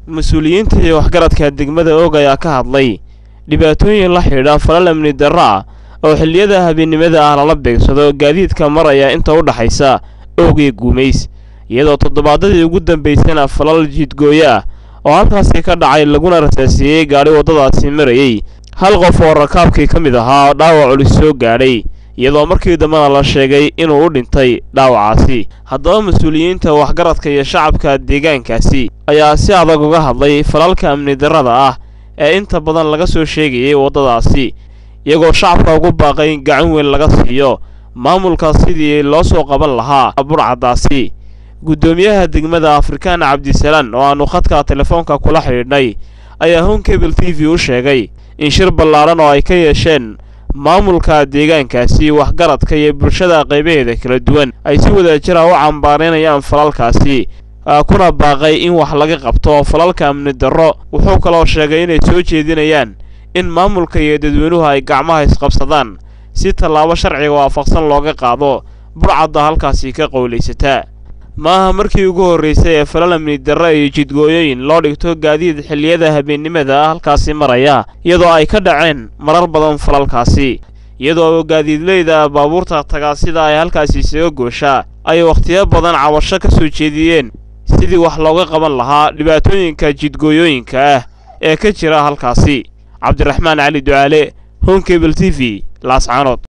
مسؤوليinta iyo waxgaradka degmada Og ayaa ka hadlay dhibaatooyin la xiriira falal amni darro oo xilliyada habeenimada ah la beegsado gaadiidka maraya inta u dhaxaysa Og iyo Guumeys iyadoo toddobaadadii ugu dambeysana falal jidgooya oo halkaas ka dhacay laguna rasaasiyay gaari wadadaasi marayay hal qof oo rakaabkii kamid ahaa dhaawac culus soo gaaray iyadoo markii dambana la sheegay inuu u dhintay dhaawacaasi haddaba mas'uuliyiinta waxgaradka iyo shacabka deegaankaasi ayaa si adag uga hadlay falalka amni darrada ah ee inta badan laga soo sheegay wadadaasi iyagoo shacabka ugu baaqay gacan weyn laga siiyo maamulka sidii loo soo qaban lahaa burcadaasi gudoomiyaha degmada Afrikaan Cabdisalaan oo aanu khadka telefoonka kula xiriirnay ayaa Home Cable TV u sheegay in shir ballaaran oo ay ka yeesheen maamulka deegaankaasi waxgaradka iyo bulshada qaybaheeda kala duwan ay si wadajir ah u cambaareenayaan falalkaasi kuna baaqay in wax laga qabto falalka amni darro wuxuu kaloo sheegay inay soo jeedinayaan in maamulka iyo dadweynuhu ay gacmaha isqabsadaan si tallaabo sharciga waafaqsan looga qaado burcadda halkaasi ka qowleysata maaha markii ugu horeysay ee falal amni darro iyo jidgooyooyin loo dhigto gaadiid xilliyada habeenimada halkaasi maraya iyadoo ay ka dhaceen marar badan falalkaasi iyadoo gaadiidleyda baabuurta tagaasida ay halkaasi soo goosha ay waqtiyo badan cabasho ka soo jeediyeen sidii wax looga qaban lahaa dhibaatooyinka jidgooyooyinka ah ee ka jira halkaasi Cabdiraxmaan Cali Ducaale Home Cable TV Laascaanood